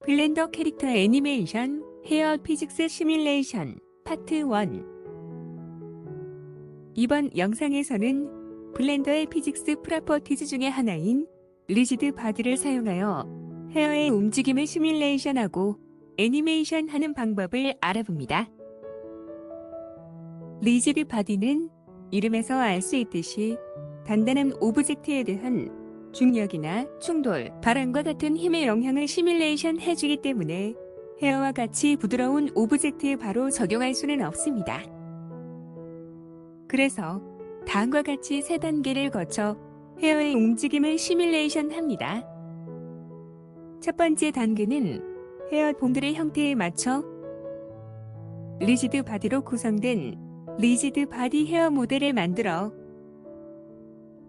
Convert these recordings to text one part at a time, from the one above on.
블렌더 캐릭터 애니메이션 헤어 피직스 시뮬레이션 파트 1. 이번 영상에서는 블렌더의 피직스 프로퍼티즈 중에 하나인 리지드 바디를 사용하여 헤어의 움직임을 시뮬레이션하고 애니메이션하는 방법을 알아봅니다. 리지드 바디는 이름에서 알 수 있듯이 단단한 오브젝트에 대한 중력이나 충돌, 바람과 같은 힘의 영향을 시뮬레이션 해주기 때문에 헤어와 같이 부드러운 오브젝트에 바로 적용할 수는 없습니다. 그래서 다음과 같이 3단계를 거쳐 헤어의 움직임을 시뮬레이션 합니다. 첫 번째 단계는 헤어 본들의 형태에 맞춰 리지드 바디로 구성된 리지드 바디 헤어 모델을 만들어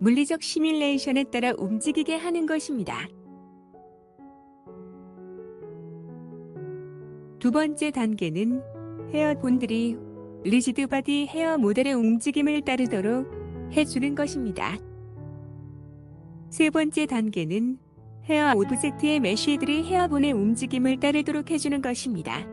물리적 시뮬레이션에 따라 움직이게 하는 것입니다. 두 번째 단계는 헤어 본들이 리지드 바디 헤어 모델의 움직임을 따르도록 해주는 것입니다. 세 번째 단계는 헤어 오브젝트의 메쉬들이 헤어본의 움직임을 따르도록 해주는 것입니다.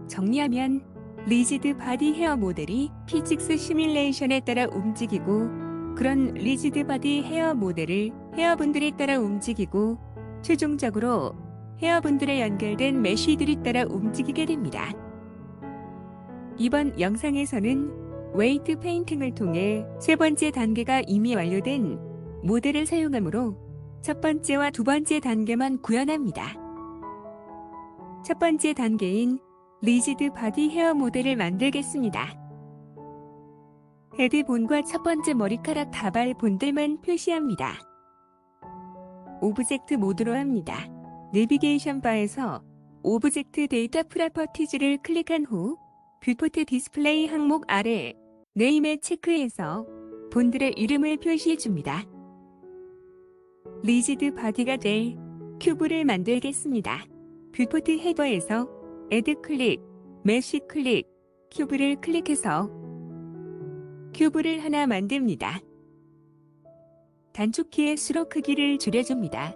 정리하면 리지드 바디 헤어 모델이 피직스 시뮬레이션에 따라 움직이고 그런 리지드 바디 헤어 모델을 헤어본들에 따라 움직이고 최종적으로 헤어본들에 연결된 메쉬들이 따라 움직이게 됩니다. 이번 영상에서는 웨이트 페인팅을 통해 세 번째 단계가 이미 완료된 모델을 사용하므로 첫 번째와 두 번째 단계만 구현합니다. 첫 번째 단계인 리지드 바디 헤어 모델을 만들겠습니다. 헤드본과 첫 번째 머리카락 가발 본들만 표시합니다. 오브젝트 모드로 합니다. 내비게이션 바에서 오브젝트 데이터 프로퍼티즈를 클릭한 후 뷰포트 디스플레이 항목 아래 네임에 체크해서 본들의 이름을 표시해 줍니다. 리지드 바디가 될 큐브를 만들겠습니다. 뷰포트 헤더에서 애드 클릭, 메쉬 클릭, 큐브를 클릭해서 큐브를 하나 만듭니다. 단축키의 수로 크기를 줄여줍니다.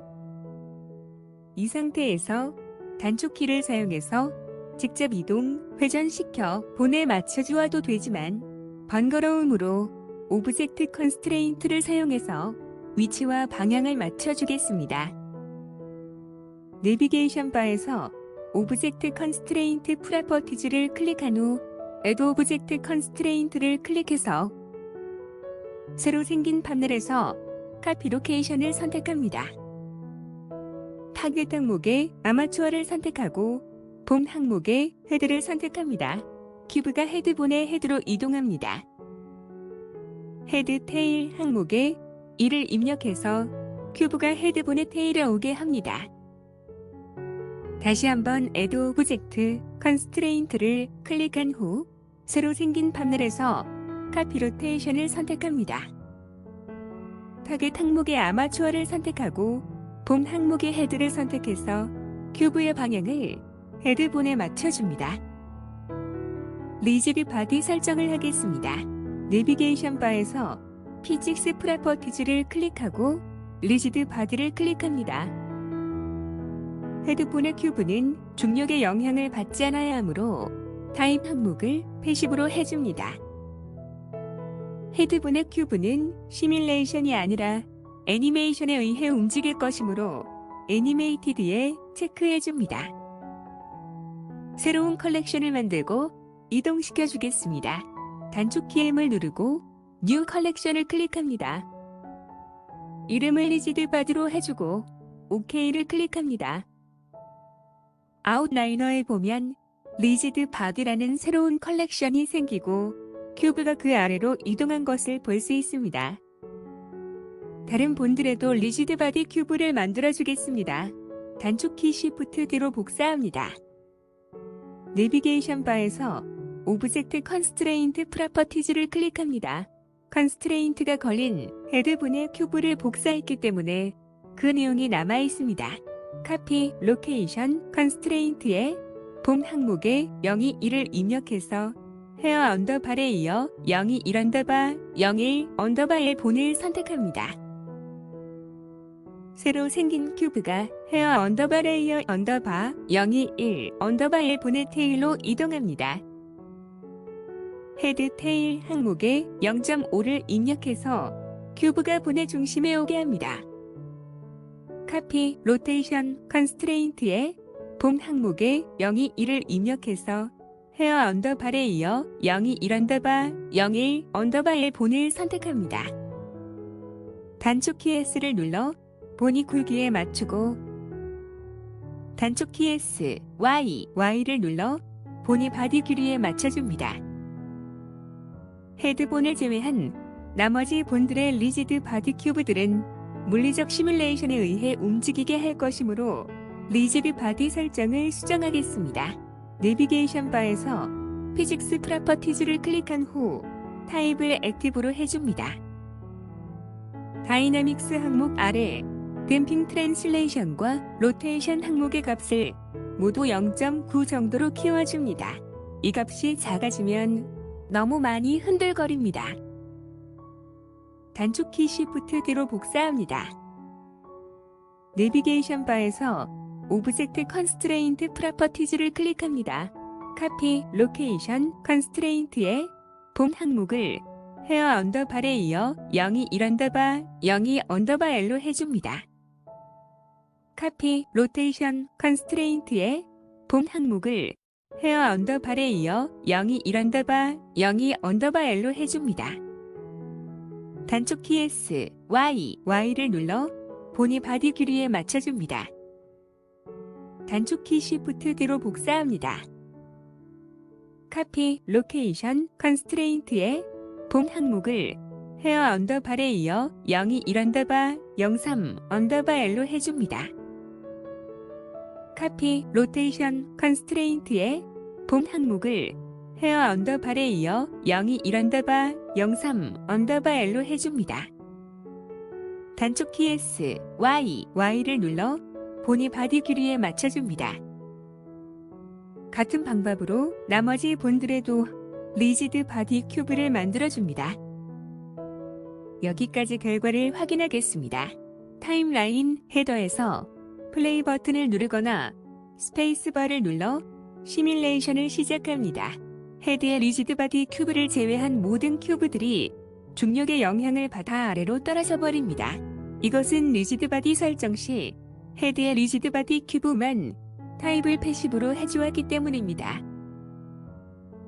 이 상태에서 단축키를 사용해서 직접 이동, 회전시켜 본에 맞춰주어도 되지만 번거로움으로 오브젝트 컨스트레인트를 사용해서 위치와 방향을 맞춰주겠습니다. 내비게이션 바에서 오브젝트 컨스트레인트 프로퍼티즈를 클릭한 후 애드 오브젝트 컨스트레인트를 클릭해서 새로 생긴 판넬에서 카피 로케이션을 선택합니다. 타겟 항목에 아마추어를 선택하고 본 항목에 헤드를 선택합니다. 큐브가 헤드본의 헤드로 이동합니다. 헤드 테일 항목에 이를 입력해서 큐브가 헤드본의 테일에 오게 합니다. 다시 한번 애드 오브젝트 컨스트레인트를 클릭한 후 새로 생긴 판넬에서 카피 로테이션을 선택합니다. 타겟 항목의 아마추어를 선택하고 본 항목의 헤드를 선택해서 큐브의 방향을 헤드본에 맞춰줍니다. 리지드 바디 설정을 하겠습니다. 내비게이션 바에서 피직스 프로퍼티즈를 클릭하고 리지드 바디를 클릭합니다. 헤드본의 큐브는 중력의 영향을 받지 않아야 하므로 타입 항목을 패시브로 해줍니다. 헤드본의 큐브는 시뮬레이션이 아니라 애니메이션에 의해 움직일 것이므로 애니메이티드에 체크해줍니다. 새로운 컬렉션을 만들고 이동시켜 주겠습니다. 단축키 M을 누르고 뉴 컬렉션을 클릭합니다. 이름을 리지드 바디로 해주고 OK를 클릭합니다. 아웃라이너에 보면 리지드 바디라는 새로운 컬렉션이 생기고 큐브가 그 아래로 이동한 것을 볼 수 있습니다. 다른 본들에도 리지드 바디 큐브를 만들어주겠습니다. 단축키 Shift D로 복사합니다. 내비게이션 바에서 오브젝트 컨스트레인트 프로퍼티즈를 클릭합니다. 컨스트레인트가 걸린 헤드본의 큐브를 복사했기 때문에 그 내용이 남아 있습니다. 카피 로케이션 컨스트레인트에 본 항목에 021을 입력해서 헤어 언더바에 이어 021 언더바 01 언더바의 본을 선택합니다. 새로 생긴 큐브가 헤어 언더바 레이어 언더바 021 언더바 1분의 테일로 이동합니다. 헤드 테일 항목에 0.5를 입력해서 큐브가 본의 중심에 오게 합니다. 카피 로테이션 컨스트레인트에 본 항목에 021을 입력해서 헤어 언더바에 이어 021 언더바 01 언더바의 본을 선택합니다. 단축 키 S를 눌러 본이 굵기에 맞추고 단축 키 S, Y를 눌러 본이 바디 길이에 맞춰줍니다. 헤드본을 제외한 나머지 본들의 리지드 바디 큐브들은 물리적 시뮬레이션에 의해 움직이게 할 것이므로 리지드 바디 설정을 수정하겠습니다. 내비게이션 바에서 피직스 프로퍼티즈를 클릭한 후 타입을 액티브로 해줍니다. 다이나믹스 항목 아래 댐핑 트랜슬레이션과 로테이션 항목의 값을 모두 0.9 정도로 키워줍니다. 이 값이 작아지면 너무 많이 흔들거립니다. 단축키 Shift D로 복사합니다. 내비게이션 바에서 오브젝트 컨스트레인트 프로퍼티즈를 클릭합니다. 카피 로케이션 컨스트레인트에 본 항목을 헤어 언더바에 이어 021 언더바 02 언더바 L로 해줍니다. 카피 로테이션 컨스트레인트에 본 항목을 헤어 언더바에 이어 021 언더바 02 언더바 L로 해줍니다. 단축 키 S, Y를 눌러 본이 바디 길이에 맞춰줍니다. 단축 키 Shift D로 복사합니다. 카피 로케이션 컨스트레인트에 본 항목을 헤어 언더바에 이어 021 언더바 03 언더바 L로 해줍니다. 카피 로테이션 컨스트레인트에 본 항목을 헤어 언더바에 이어 021 언더바 03 언더바 L로 해줍니다. 단축 키 S, Y를 눌러 본이 바디 길이에 맞춰줍니다. 같은 방법으로 나머지 본들에도 리지드 바디 큐브를 만들어줍니다. 여기까지 결과를 확인하겠습니다. 타임라인 헤더에서 플레이 버튼을 누르거나 스페이스바를 눌러 시뮬레이션을 시작합니다. 헤드의 리지드 바디 큐브를 제외한 모든 큐브들이 중력의 영향을 받아 아래로 떨어져 버립니다. 이것은 리지드 바디 설정 시 헤드의 리지드 바디 큐브만 타입을 패시브로 해주었기 때문입니다.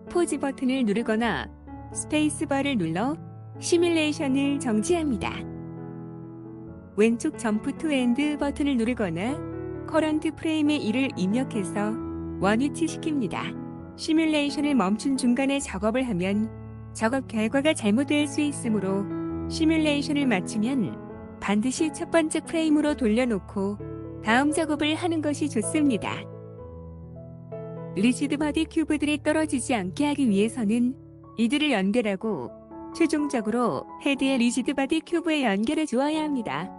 포즈 버튼을 누르거나 스페이스바를 눌러 시뮬레이션을 정지합니다. 왼쪽 점프 투 엔드 버튼을 누르거나 커런트 프레임의 1을 입력해서 원위치시킵니다. 시뮬레이션을 멈춘 중간에 작업을 하면 작업 결과가 잘못될 수 있으므로 시뮬레이션을 마치면 반드시 첫 번째 프레임으로 돌려놓고 다음 작업을 하는 것이 좋습니다. 리지드 바디 큐브들이 떨어지지 않게 하기 위해서는 이들을 연결하고 최종적으로 헤드의 리지드 바디 큐브에 연결해 주어야 합니다.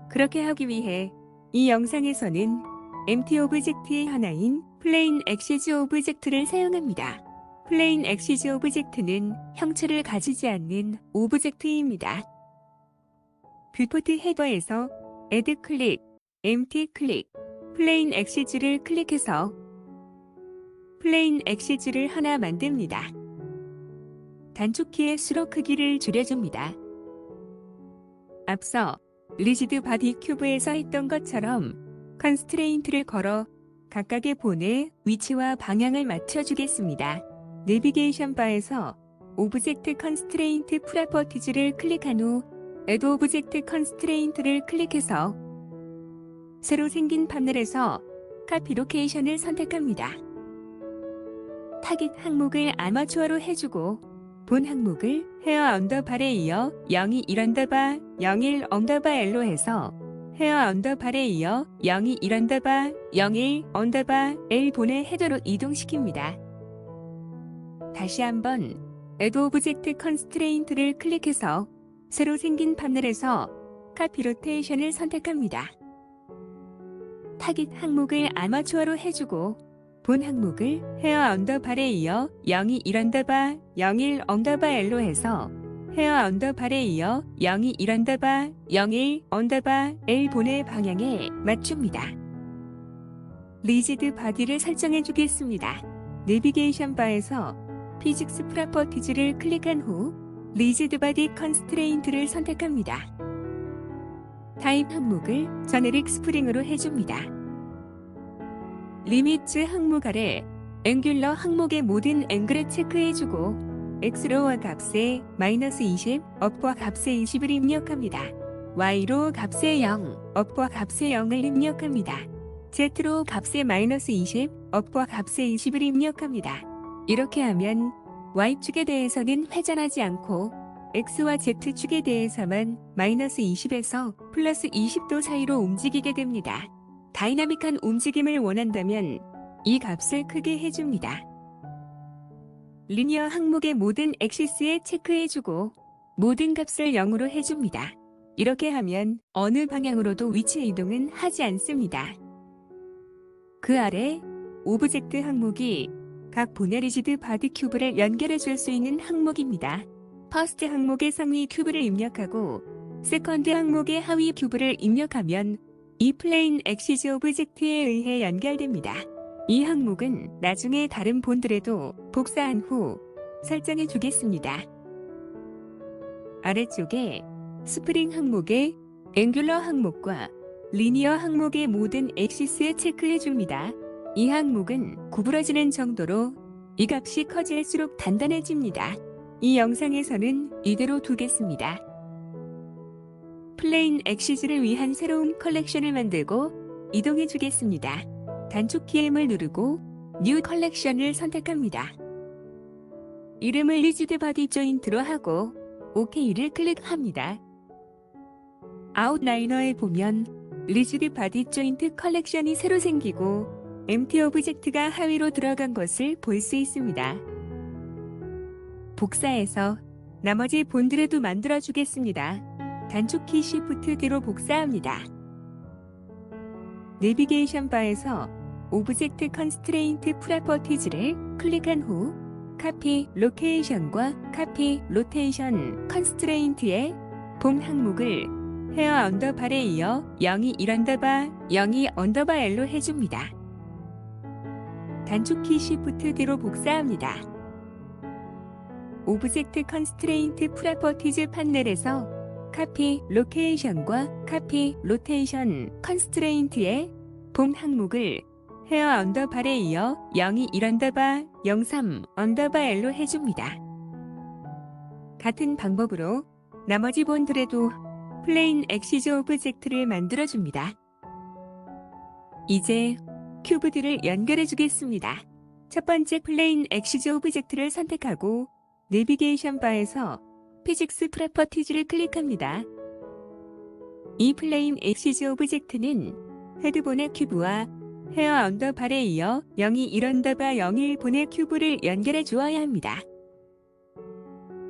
그렇게 하기 위해 이 영상에서는 MT 오브젝트의 하나인 플레인 엑시즈 오브젝트를 사용합니다. 플레인 엑시즈 오브젝트는 형체를 가지지 않는 오브젝트입니다. 뷰포트 헤더에서 Add 클릭, MT 클릭, 플레인 엑시즈를 클릭해서 플레인 엑시즈를 하나 만듭니다. 단축키의 수로 크기를 줄여줍니다. 앞서 리지드 바디 큐브에서 했던 것처럼 컨스트레인트를 걸어 각각의 본의 위치와 방향을 맞춰주겠습니다. 내비게이션 바에서 오브젝트 컨스트레인트 프로퍼티즈를 클릭한 후 Add 오브젝트 컨스트레인트를 클릭해서 새로 생긴 파넬에서 카피 로케이션을 선택합니다. 타깃 항목을 아마추어로 해주고 본 항목을 헤어 언더바에 이어 021 언더바 01 언더바 L로 해서 헤어 언더바에 이어 021 언더바 01 언더바 L 본의 헤더로 이동시킵니다. 다시 한번 Add 오브젝트 컨스트레인트를 클릭해서 새로 생긴 파넬에서 카피 로테이션을 선택합니다. 타깃 항목을 아마추어로 해주고 본 항목을 헤어 언더바에 이어 021 언더바 01 언더바 L로 해서 헤어 언더바에 이어 02 언더바 01 언더바 L 본의 방향에 맞춥니다. 리지드 바디를 설정해 주겠습니다. 내비게이션 바에서 피직스 프로퍼티즈를 클릭한 후 리지드 바디 컨스트레인트를 선택합니다. 타입 항목을 저네릭 스프링으로 해줍니다. 리미츠 항목 아래 앵귤러 항목의 모든 앵글을 체크해주고 X로 값에 -20, 업과 값에 20을 입력합니다. Y로 값에 0, 업과 값에 0을 입력합니다. Z로 값에 -20, 업과 값에 20을 입력합니다. 이렇게 하면 Y축에 대해서는 회전하지 않고 X와 Z축에 대해서만 -20에서 +20도 사이로 움직이게 됩니다. 다이나믹한 움직임을 원한다면 이 값을 크게 해줍니다. 리니어 항목의 모든 액시스에 체크해주고 모든 값을 0으로 해줍니다. 이렇게 하면 어느 방향으로도 위치 이동은 하지 않습니다. 그 아래 오브젝트 항목이 각 본의 리지드 바디 큐브를 연결해 줄 수 있는 항목입니다. 퍼스트 항목의 상위 큐브를 입력하고 세컨드 항목의 하위 큐브를 입력하면 이 플레인 엑시즈 오브젝트에 의해 연결됩니다. 이 항목은 나중에 다른 본들에도 복사한 후 설정해 주겠습니다. 아래쪽에 스프링 항목의 앵귤러 항목과 리니어 항목의 모든 액시스에 체크해 줍니다. 이 항목은 구부러지는 정도로 이 값이 커질수록 단단해집니다. 이 영상에서는 이대로 두겠습니다. 플레인 엑시즈를 위한 새로운 컬렉션을 만들고 이동해 주겠습니다. 단축 키M을 누르고 뉴 컬렉션을 선택합니다. 이름을 리지드 바디 조인트로 하고 OK를 클릭합니다. 아웃라이너에 보면 리지드 바디 조인트 컬렉션이 새로 생기고 empty 오브젝트가 하위로 들어간 것을 볼 수 있습니다. 복사해서 나머지 본들에도 만들어 주겠습니다. 단축키 Shift D로 복사합니다. 내비게이션 바에서 오브젝트 컨스트레인트 프로퍼티즈를 클릭한 후 카피 로케이션과 카피 로테이션 컨스트레인트의 본 항목을 헤어 언더바에 이어 02 언더바 02 언더바 L로 해줍니다. 단축키 Shift D로 복사합니다. 오브젝트 컨스트레인트 프로퍼티즈 판넬에서 카피 로케이션과 카피 로테이션 컨스트레인트의 본 항목을 헤어 언더바에 이어 02 언더바 03 언더바 L로 해줍니다. 같은 방법으로 나머지 본들에도 플레인 엑시즈 오브젝트를 만들어줍니다. 이제 큐브들을 연결해 주겠습니다. 첫 번째 플레인 엑시즈 오브젝트를 선택하고 내비게이션 바에서 피직스 프로퍼티즈를 클릭합니다. 이 플레인 엑시즈 오브젝트는 헤드본의 큐브와 헤어 언더바에 이어 02 언더바 01 본의 큐브를 연결해 주어야 합니다.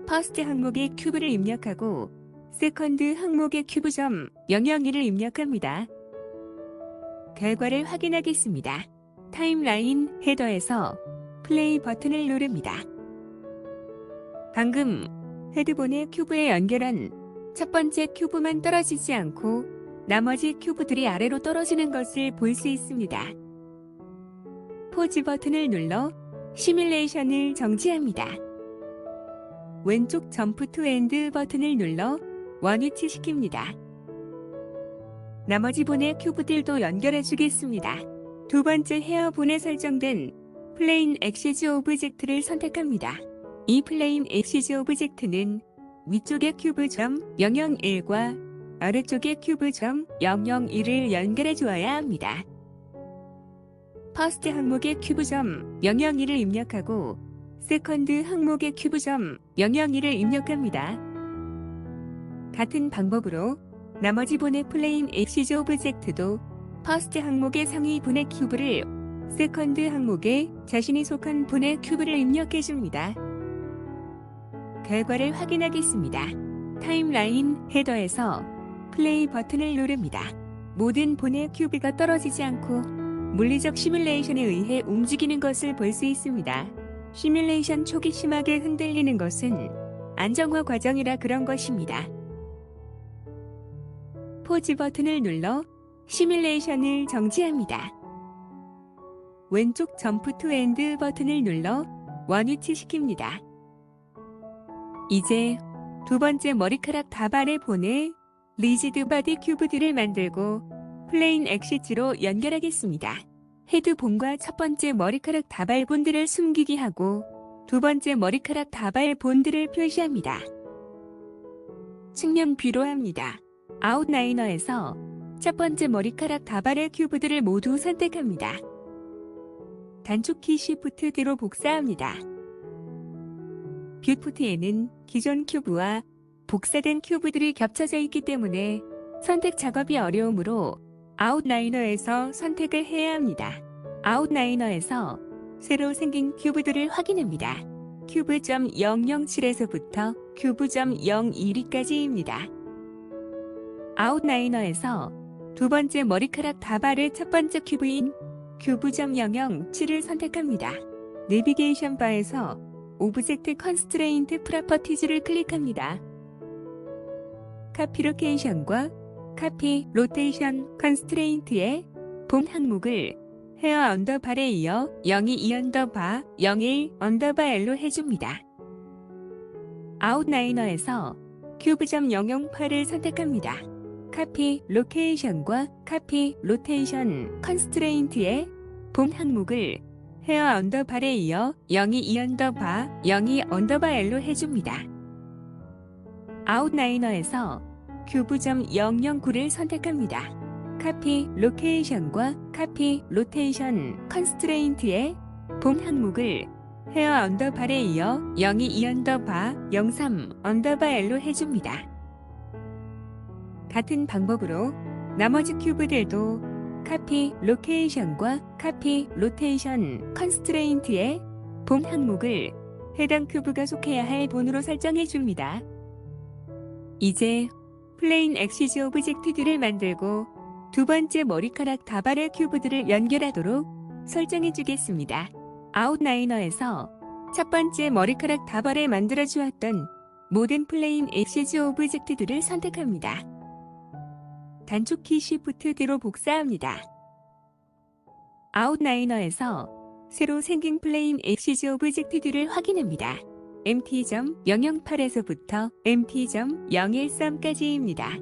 퍼스트 항목의 큐브를 입력하고 세컨드 항목의 큐브점 001을 입력합니다. 결과를 확인하겠습니다. 타임라인 헤더에서 플레이 버튼을 누릅니다. 방금 헤드본의 큐브에 연결한 첫 번째 큐브만 떨어지지 않고 나머지 큐브들이 아래로 떨어지는 것을 볼 수 있습니다. 포즈 버튼을 눌러 시뮬레이션을 정지합니다. 왼쪽 점프 투 엔드 버튼을 눌러 원위치 시킵니다. 나머지 본의 큐브들도 연결해 주겠습니다. 두 번째 헤어 본에 설정된 플레인 엑시즈 오브젝트를 선택합니다. 이 플레인 엑시즈 오브젝트는 위쪽의 큐브점 001과 아래쪽의 큐브점 001을 연결해 주어야 합니다. 퍼스트 항목의 큐브점 001을 입력하고 세컨드 항목의 큐브점 001을 입력합니다. 같은 방법으로 나머지 본의 플레인 엑시즈 오브젝트도 퍼스트 항목의 상위 본의 큐브를 세컨드 항목에 자신이 속한 본의 큐브를 입력해 줍니다. 결과를 확인하겠습니다. 타임라인 헤더에서 플레이 버튼을 누릅니다. 모든 본의 큐브가 떨어지지 않고 물리적 시뮬레이션에 의해 움직이는 것을 볼 수 있습니다. 시뮬레이션 초기 심하게 흔들리는 것은 안정화 과정이라 그런 것입니다. 포즈 버튼을 눌러 시뮬레이션을 정지합니다. 왼쪽 점프 투 엔드 버튼을 눌러 원위치시킵니다. 이제 두 번째 머리카락 다발의 본에 리지드 바디 큐브들을 만들고 플레인 엑시즈로 연결하겠습니다. 헤드본과 첫 번째 머리카락 다발 본들을 숨기기 하고 두 번째 머리카락 다발 본들을 표시합니다. 측면 뷰로 합니다. 아웃라이너에서 첫 번째 머리카락 다발의 큐브들을 모두 선택합니다. 단축키 Shift D로 복사합니다. 뷰포트에는 기존 큐브와 복사된 큐브들이 겹쳐져 있기 때문에 선택 작업이 어려우므로 아웃라이너에서 선택을 해야 합니다. 아웃라이너에서 새로 생긴 큐브들을 확인합니다. 큐브.007에서부터 큐브.012까지입니다. 아웃라이너에서 두 번째 머리카락 다발의 첫 번째 큐브인 큐브.007을 선택합니다. 내비게이션 바에서 오브젝트 컨스트레인트 프로퍼티즈를 클릭합니다. 카피 로케이션과 카피 로테이션 컨스트레인트의 본 항목을 헤어 언더바에 이어 02 언더바 01 언더바 L로 해줍니다. 아웃라이너에서 큐브.008을 선택합니다. 카피 로케이션과 카피 로테이션 컨스트레인트의 본 항목을 헤어 언더바에 이어 02 언더바 02 언더바 L로 해줍니다. 아웃라이너에서 큐브.009를 선택합니다. 카피 로케이션과 카피 로테이션 컨스트레인트의 본 항목을 헤어 언더바에 이어 02 언더바 03 언더바 L로 해줍니다. 같은 방법으로 나머지 큐브들도 카피 로케이션과 카피 로테이션 컨스트레인트의 본 항목을 해당 큐브가 속해야 할 본으로 설정해 줍니다. 이제 플레인 엑시즈 오브젝트들을 만들고 두 번째 머리카락 다발의 큐브들을 연결하도록 설정해 주겠습니다. 아웃라이너에서 첫 번째 머리카락 다발에 만들어 주었던 모든 플레인 엑시즈 오브젝트들을 선택합니다. 단축키 Shift D로 복사합니다. 아웃라이너에서 새로 생긴 플레인 엑시즈 오브젝트들을 확인합니다. MT.008에서부터 MT.013까지입니다.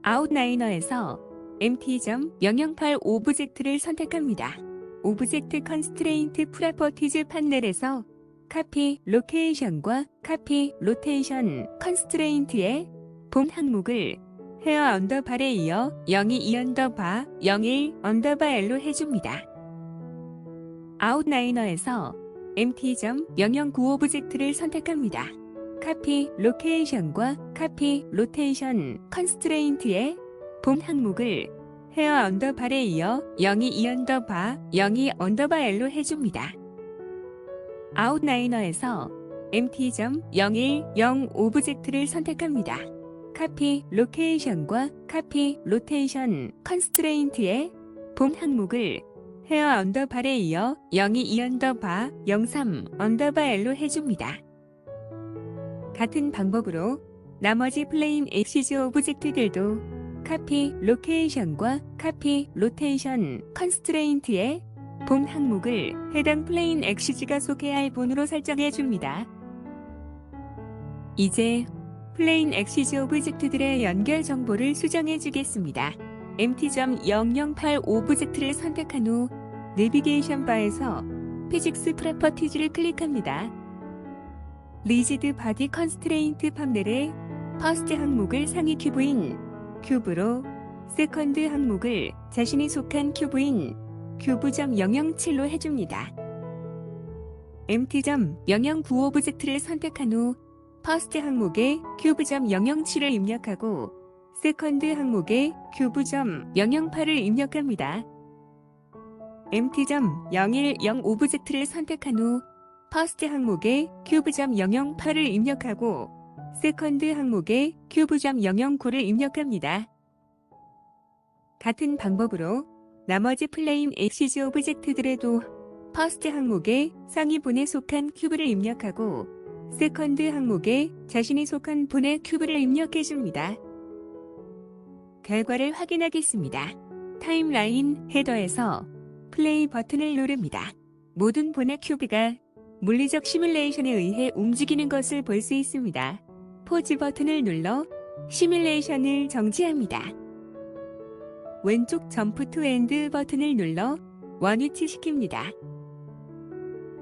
아웃라이너에서 MT.008 오브젝트를 선택합니다. 오브젝트 컨스트레인트 프로퍼티즈 판넬에서 카피 로케이션과 카피 로테이션 컨스트레인트의 본 항목을 헤어 언더바에 이어 02 언더바 01 언더바 L로 해줍니다. 아웃라이너에서 MT.009 오브젝트를 선택합니다. 카피 로케이션과 카피 로테이션 컨스트레인트의 본 항목을 헤어 언더바에 이어 02 언더바 02 언더바 L로 해줍니다. 아웃라이너에서 MT.010 오브젝트를 선택합니다. 카피 로케이션과 카피 로테이션 컨스트레인트의 본 항목을 헤어 언더바에 이어 02 언더바 03 언더바 L로 해줍니다. 같은 방법으로 나머지 플레인 엑시즈 오브젝트들도 카피 로케이션과 카피 로테이션 컨스트레인트의 본 항목을 해당 플레인 엑시즈가 속해야 할 본으로 설정해 줍니다. 이제 플레인 엑시즈 오브젝트들의 연결 정보를 수정해 주겠습니다. MT.008 오브젝트를 선택한 후 내비게이션 바에서 피직스 프로퍼티즈를 클릭합니다. 리지드 바디 컨스트레인트 판넬의 퍼스트 항목을 상위 큐브인 큐브로 세컨드 항목을 자신이 속한 큐브인 큐브.007로 해줍니다. MT.009 오브젝트를 선택한 후 퍼스트 항목에 큐브.007을 입력하고 세컨드 항목에 큐브.008을 입력합니다. MT.010 오브젝트를 선택한 후 퍼스트 항목에 큐브.008을 입력하고 세컨드 항목에 큐브.009를 입력합니다. 같은 방법으로 나머지 플레인 엑시즈 오브젝트들에도 퍼스트 항목에 상위본에 속한 큐브를 입력하고 세컨드 항목에 자신이 속한 본의 큐브를 입력해줍니다. 결과를 확인하겠습니다. 타임라인 헤더에서 플레이 버튼을 누릅니다. 모든 본의 큐브가 물리적 시뮬레이션에 의해 움직이는 것을 볼 수 있습니다. 포즈 버튼을 눌러 시뮬레이션을 정지합니다. 왼쪽 점프 투 엔드 버튼을 눌러 원위치시킵니다.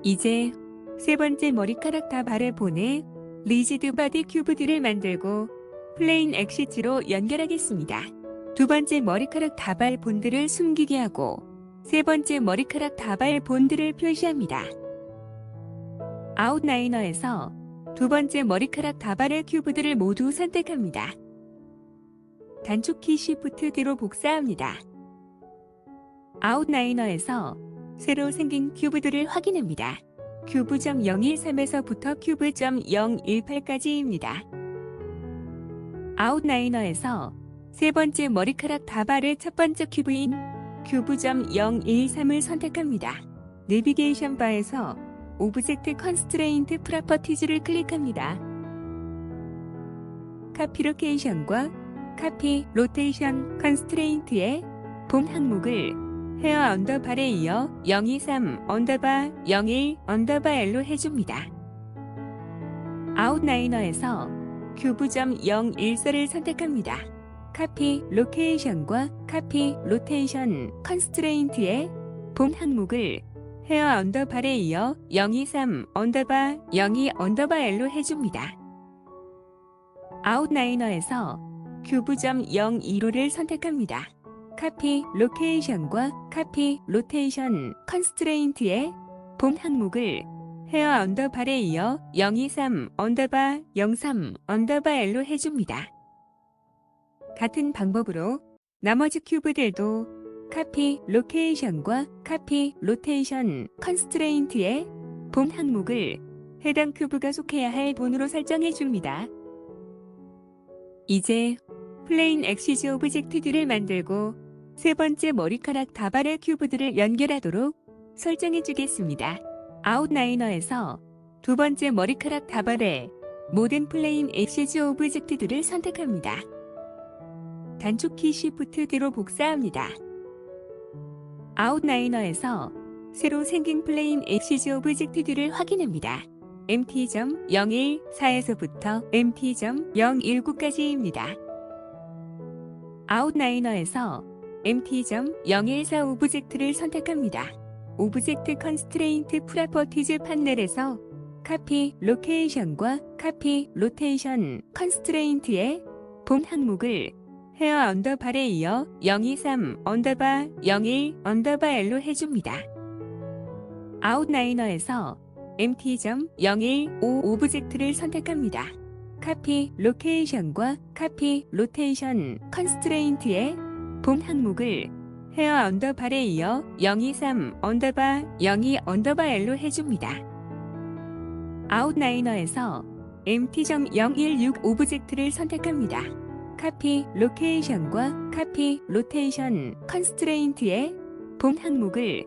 이제 세 번째 머리카락 다발의 본에 리지드 바디 큐브들을 만들고 플레인 엑시즈로 연결하겠습니다. 두 번째 머리카락 다발 본들을 숨기게 하고 세 번째 머리카락 다발 본들을 표시합니다. 아웃라이너에서 두 번째 머리카락 다발의 큐브들을 모두 선택합니다. 단축키 Shift D로 복사합니다. 아웃라이너에서 새로 생긴 큐브들을 확인합니다. 큐브.013에서부터 큐브.018까지입니다. 아웃라이너에서 세 번째 머리카락 다발의 첫 번째 큐브인 큐브.013을 선택합니다. 내비게이션 바에서 오브젝트 컨스트레인트 프로퍼티즈를 클릭합니다. 카피 로케이션과 카피 로테이션 컨스트레인트의 본 항목을 헤어 언더바에 이어 023 언더바 01 언더바 L로 해줍니다. 아웃라이너에서 큐브.014를 선택합니다. 카피 로케이션과 카피 로테이션 컨스트레인트의 본 항목을 헤어 언더바에 이어 023 언더바 02 언더바 L로 해줍니다. 아웃라이너에서 큐브.015를 선택합니다. 카피 로케이션과 카피 로테이션 컨스트레인트의 본 항목을 헤어 언더바에 이어 023 언더바 03 언더바 L로 해줍니다. 같은 방법으로 나머지 큐브들도 카피 로케이션과 카피 로테이션 컨스트레인트의 본 항목을 해당 큐브가 속해야 할 본으로 설정해 줍니다. 이제 플레인 엑시즈 오브젝트들을 만들고 세 번째 머리카락 다발의 큐브들을 연결하도록 설정해 주겠습니다. 아웃라이너에서 두 번째 머리카락 다발의 모든 플레인 엑시즈 오브젝트들을 선택합니다. 단축키 Shift D로 복사합니다. 아웃라이너에서 새로 생긴 플레인 엑시즈 오브젝트들을 확인합니다. MT.014에서부터 MT.019까지입니다. 아웃라이너에서 MT.014 오브젝트를 선택합니다. 오브젝트 컨스트레인트 프로퍼티즈 판넬에서 카피 로케이션과 카피 로테이션 컨스트레인트의 본 항목을 헤어 언더바에 이어 023 언더바 01 언더바 L로 해줍니다. 아웃라이너에서 MT.015 오브젝트를 선택합니다. 카피 로케이션과 카피 로테이션 컨스트레인트의 본 항목을 헤어 언더바에 이어 023 언더바 02 언더바 L로 해줍니다. 아웃라이너에서 MT.016 오브젝트를 선택합니다. 카피 로케이션과 카피 로테이션 컨스트레인트의 본 항목을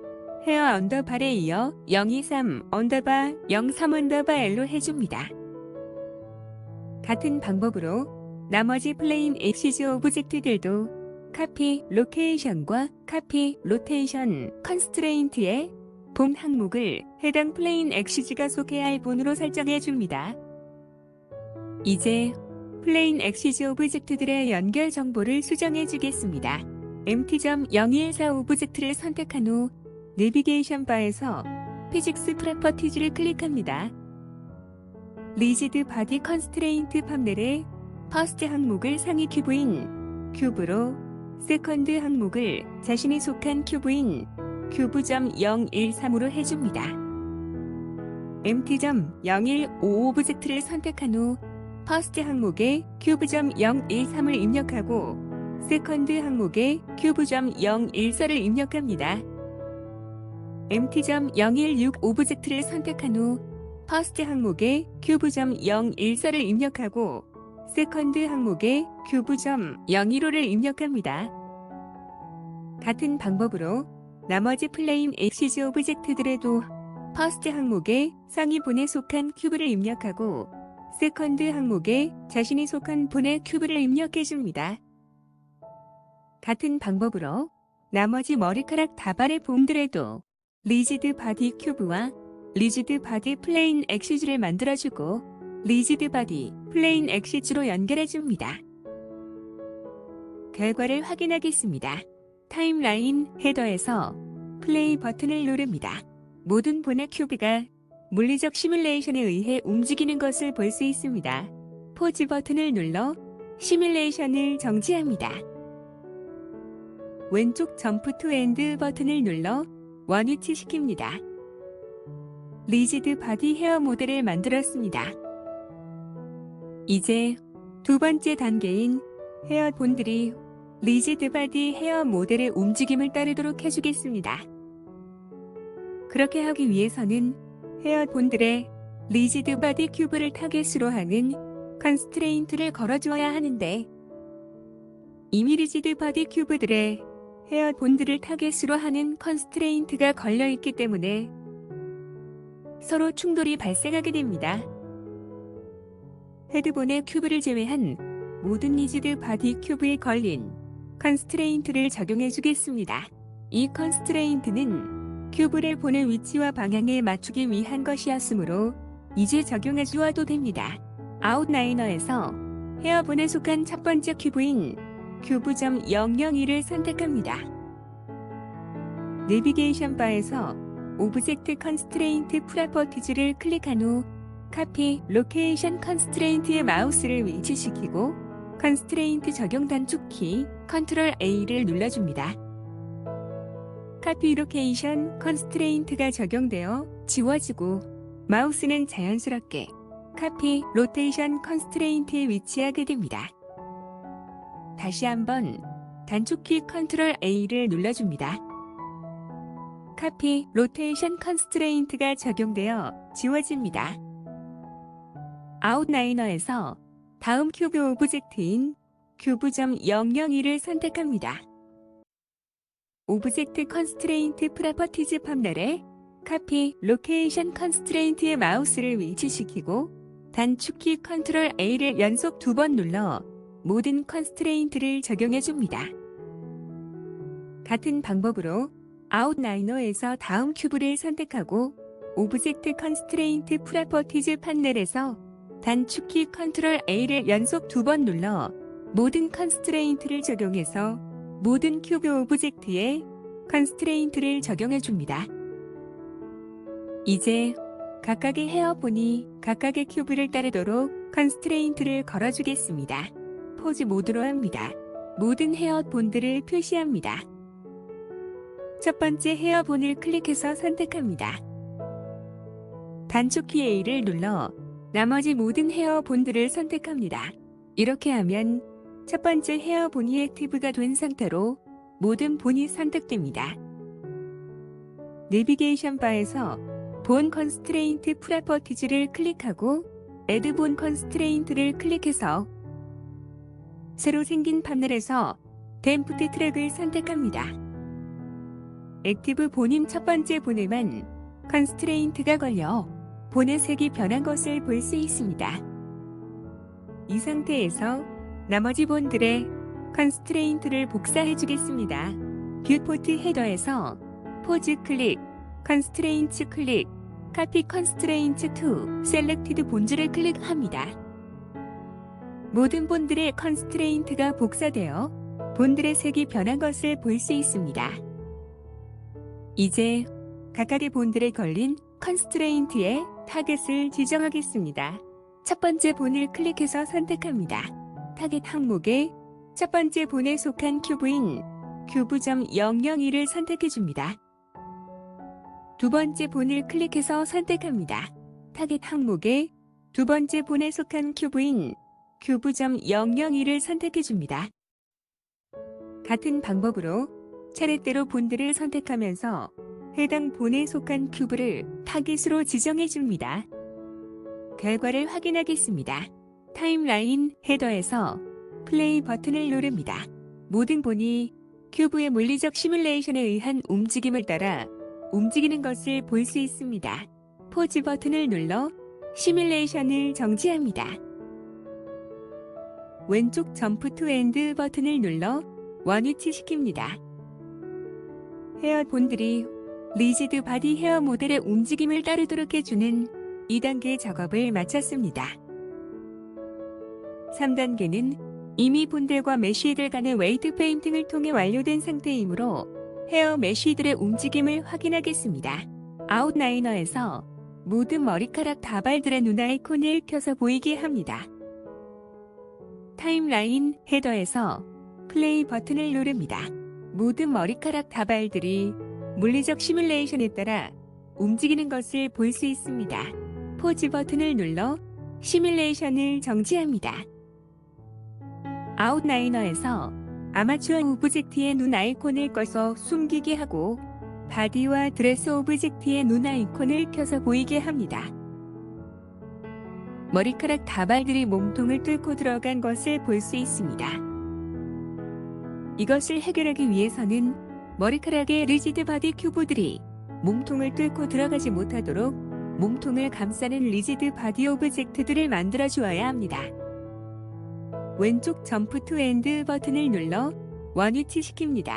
헤어 언더바에 이어 023 언더바 03 언더바 L로 해줍니다. 같은 방법으로 나머지 플레인 엑시즈 오브젝트들도 카피 로케이션과 카피 로테이션 컨스트레인트의 본 항목을 해당 플레인 엑시즈가 속해야 할 본으로 설정해 줍니다. 이제 플레인 엑시즈 오브젝트들의 연결 정보를 수정해 주겠습니다. MT.014 오브젝트를 선택한 후 내비게이션 바에서 피직스 프로퍼티즈를 클릭합니다. 리지드 바디 컨스트레인트 판넬의 퍼스트 항목을 상위 큐브인 큐브로 세컨드 항목을 자신이 속한 큐브인 큐브.013으로 해줍니다. MT.015 오브젝트를 선택한 후 퍼스트 항목에 큐브.013을 입력하고 세컨드 항목에 큐브.014를 입력합니다. MT.016 오브젝트를 선택한 후 퍼스트 항목에 큐브.014를 입력하고 세컨드 항목에 큐브.015를 입력합니다. 같은 방법으로 나머지 플레인 엑시즈 오브젝트들에도 퍼스트 항목에 상위 본에 속한 큐브를 입력하고 세컨드 항목에 자신이 속한 본의 큐브를 입력해줍니다. 같은 방법으로 나머지 머리카락 다발의 봄들에도 리지드 바디 큐브와 리지드 바디 플레인 엑시즈를 만들어주고 리지드 바디 플레인 엑시즈로 연결해줍니다. 결과를 확인하겠습니다. 타임라인 헤더에서 플레이 버튼을 누릅니다. 모든 본의 큐브가 물리적 시뮬레이션에 의해 움직이는 것을 볼 수 있습니다. 포즈 버튼을 눌러 시뮬레이션을 정지합니다. 왼쪽 점프 투 엔드 버튼을 눌러 원위치 시킵니다. 리지드 바디 헤어 모델을 만들었습니다. 이제 두 번째 단계인 헤어 본들이 리지드 바디 헤어 모델의 움직임을 따르도록 해주겠습니다. 그렇게 하기 위해서는 헤어 본들의 리지드 바디 큐브를 타겟으로 하는 컨스트레인트를 걸어주어야 하는데 이미 리지드 바디 큐브들의 헤어 본들을 타겟으로 하는 컨스트레인트가 걸려있기 때문에 서로 충돌이 발생하게 됩니다. 헤드본의 큐브를 제외한 모든 리지드 바디 큐브에 걸린 컨스트레인트를 적용해 주겠습니다. 이 컨스트레인트는 큐브를 본의 위치와 방향에 맞추기 위한 것이었으므로 이제 적용해 주어도 됩니다. 아웃라이너에서 헤어본에 속한 첫 번째 큐브인 큐브.002를 선택합니다. 내비게이션 바에서 오브젝트 컨스트레인트 프로퍼티즈를 클릭한 후 카피 로케이션 컨스트레인트의 마우스를 위치시키고 컨스트레인트 적용 단축키 컨트롤 A를 눌러줍니다. 카피 로케이션 컨스트레인트가 적용되어 지워지고 마우스는 자연스럽게 카피 로테이션 컨스트레인트에 위치하게 됩니다. 다시 한번 단축키 컨트롤 A를 눌러줍니다. 카피 로테이션 컨스트레인트가 적용되어 지워집니다. 아웃라이너에서 다음 큐브 오브젝트인 큐브.002를 선택합니다. 오브젝트 컨스트레인트 프로퍼티즈 판넬에 카피 로케이션 컨스트레인트의 마우스를 위치시키고 단축키 컨트롤 A를 연속 2번 눌러 모든 컨스트레인트를 적용해 줍니다. 같은 방법으로 아웃라이너에서 다음 큐브를 선택하고 오브젝트 컨스트레인트 프로퍼티즈 판넬에서 단축키 컨트롤 A를 연속 2번 눌러 모든 컨스트레인트를 적용해서 모든 큐브 오브젝트에 컨스트레인트를 적용해 줍니다. 이제 각각의 헤어본이 각각의 큐브를 따르도록 컨스트레인트를 걸어주겠습니다. 포즈 모드로 합니다. 모든 헤어본들을 표시합니다. 첫 번째 헤어본을 클릭해서 선택합니다. 단축키 A를 눌러 나머지 모든 헤어본들을 선택합니다. 이렇게 하면 첫 번째 헤어본이 액티브가 된 상태로 모든 본이 선택됩니다. 내비게이션 바에서 본 컨스트레인트 프로퍼티즈를 클릭하고 애드 본 컨스트레인트를 클릭해서 새로 생긴 판넬에서 댐프트 트랙을 선택합니다. 액티브 본인 첫 번째 본에만 컨스트레인트가 걸려 본의 색이 변한 것을 볼 수 있습니다. 이 상태에서 나머지 본들의 컨스트레인트를 복사해 주겠습니다. 뷰포트 헤더에서 포즈 클릭, 컨스트레인트 클릭, 카피 컨스트레인트 투 셀렉티드 본즈를 클릭합니다. 모든 본들의 컨스트레인트가 복사되어 본들의 색이 변한 것을 볼 수 있습니다. 이제 각각의 본들에 걸린 컨스트레인트의 타겟을 지정하겠습니다. 첫 번째 본을 클릭해서 선택합니다. 타겟 항목에 첫 번째 본에 속한 큐브인 큐브.002를 선택해줍니다. 두 번째 본을 클릭해서 선택합니다. 타겟 항목에 두 번째 본에 속한 큐브인 큐브.002를 선택해줍니다. 같은 방법으로 차례대로 본들을 선택하면서 해당 본에 속한 큐브를 타깃으로 지정해줍니다. 결과를 확인하겠습니다. 타임라인 헤더에서 플레이 버튼을 누릅니다. 모든 본이 큐브의 물리적 시뮬레이션에 의한 움직임을 따라 움직이는 것을 볼 수 있습니다. 포즈 버튼을 눌러 시뮬레이션을 정지합니다. 왼쪽 점프 투 엔드 버튼을 눌러 원위치시킵니다. 헤어본들이 리지드 바디 헤어 모델의 움직임을 따르도록 해주는 2단계 작업을 마쳤습니다. 3단계는 이미 본들과 메쉬들 간의 웨이트 페인팅을 통해 완료된 상태이므로 헤어 메쉬들의 움직임을 확인하겠습니다. 아웃라이너에서 모든 머리카락 다발들의 눈 아이콘을 켜서 보이게 합니다. 타임라인 헤더에서 플레이 버튼을 누릅니다. 모든 머리카락 다발들이 물리적 시뮬레이션에 따라 움직이는 것을 볼 수 있습니다. 포즈 버튼을 눌러 시뮬레이션을 정지합니다. 아웃라이너에서 아마추어 오브젝트의 눈 아이콘을 꺼서 숨기게 하고 바디와 드레스 오브젝트의 눈 아이콘을 켜서 보이게 합니다. 머리카락 다발들이 몸통을 뚫고 들어간 것을 볼 수 있습니다. 이것을 해결하기 위해서는 머리카락의 리지드 바디 큐브들이 몸통을 뚫고 들어가지 못하도록 몸통을 감싸는 리지드 바디 오브젝트들을 만들어 주어야 합니다. 왼쪽 점프 투 엔드 버튼을 눌러 원위치시킵니다.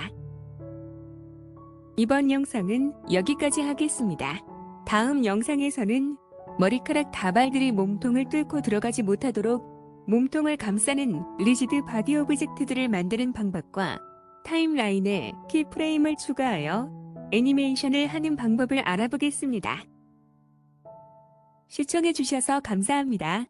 이번 영상은 여기까지 하겠습니다. 다음 영상에서는 머리카락 다발들이 몸통을 뚫고 들어가지 못하도록 몸통을 감싸는 리지드 바디 오브젝트들을 만드는 방법과 타임라인에 키프레임을 추가하여 애니메이션을 하는 방법을 알아보겠습니다. 시청해주셔서 감사합니다.